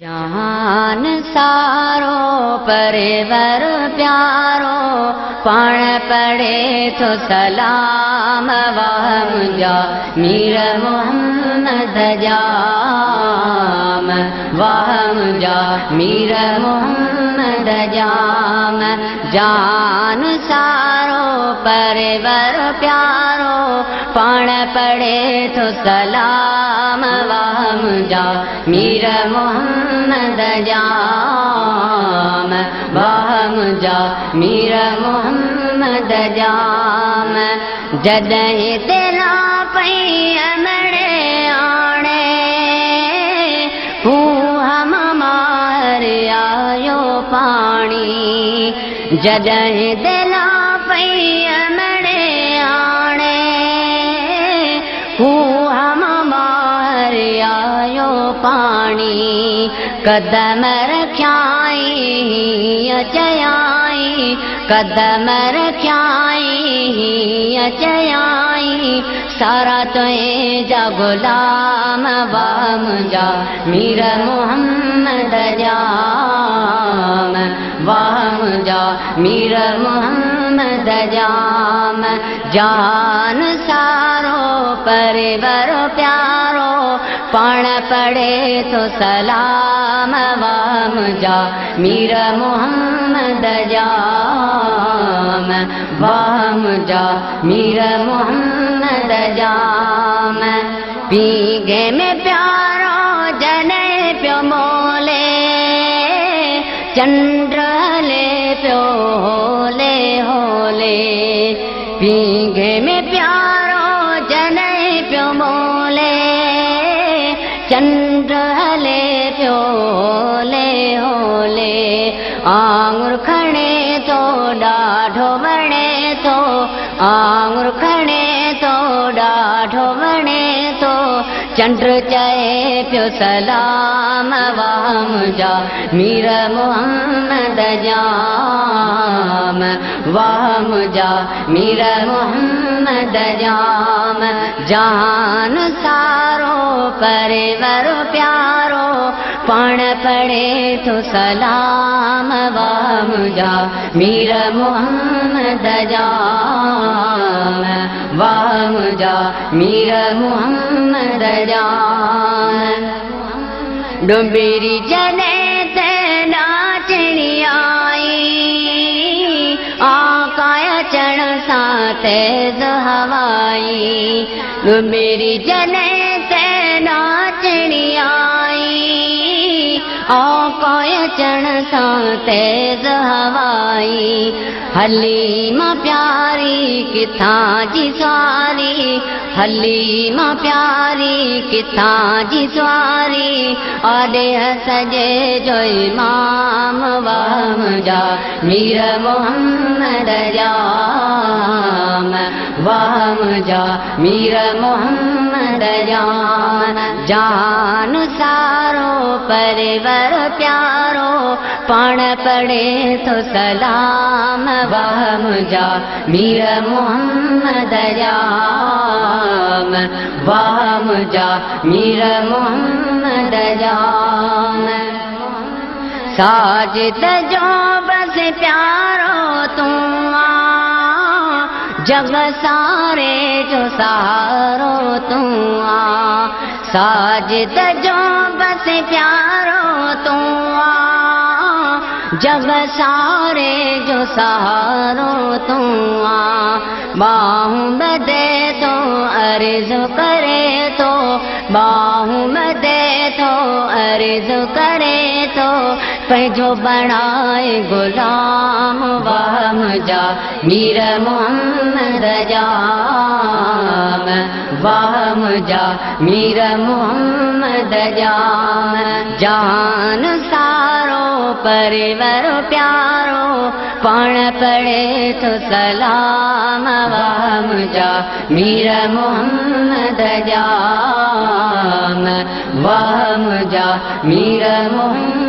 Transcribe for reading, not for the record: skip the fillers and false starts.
जहान सारो परिवर प्यारो पाण पढ़े तो सलाम वाह मुझा मीर मोहम्मद जाम वाह मुझा मीर मोहम्मद जाम। जान सारो परिवर प्यारो पाण पढ़े तो सलाम वाह मुझा मीर मोहम्मद जाम वाह मुझा मीर मोहम्मद जाम। जॾहिं तेरा पई अमड़े आणे हम मार आयो पाणी जॾहिं तेरा पई अमड़े आणे हम मार आयो पाणी कदम रख्याई चयाई कदम रख्याई चयाई सारा तुए जा गुलाम वाह मुझा मीर मोहम्मद जाम वाह मुझा मीर मोहम्मद जाम। जान सारो परिवर प्यारो पाण पढ़े तो सलाम वाह मुझा मीर मोहम्मद जाम वाह मुझा मीर मोहम्मद जाम। पीगे में प्यारो जने प्यो मोले चंद्र ले प्यो होले होले पीगे में प्यारो जने प्यो मोले चंद्र हले प्यो होले होले आंगुर खणे तो ॾाढो वणे तो आंगुर खणे तो ॾाढो वणे तो चंद्र चए प्यो सलाम वाह मुझा मीर मोहम्मद जाम वाह मुझा मीर मोहम्मद जाम। जान सारो परिवर प्यारो पाण पढ़े तो सलाम वाह मुझा मीर मोहम्मद जाम वाह मुझा मीर मोहम्मद जाम। डुबेरी जने ते नाचणी आई आकाय चढ़ सा तेज हवाई डुबेरी जने ते नाचणी आई आकाय चढ़ सा तेज हवाई हलीमा प्यारी किथां जी सवारी हलीमा प्यारी किथां जी सवारी आॾे सजे जो इमाम वाह मुझा मीर मोहम्मद जाम वाह मुझा मीर मोहम्मद जाम। जान सारो परिवर प्यारो पाण पढ़े तो सलाम वाह मुझा मीर मोहम्मद जाम वाह मुझा मीर मोहम्मद जाम। साजिद जो बस प्यारो तू आ जग सारे जो सहारो तू आ साजिद जो बस प्यारो तू आ जग सारे जो सहारो तू आ बाहूं बदे तो अर्ज करे तो बाहूं बदे तो अर्ज करे तो पंहिंजो बणाए गुलाम वाह मुझा मीर मोहम्मद जाम वाह मुझा मीर मोहम्मद जाम। जान सारो परिवर प्यारो पाण पढ़े तो सलाम वाह मुझा मीर मोहम्मद जाम वाह मुझा मीर मोहम्मद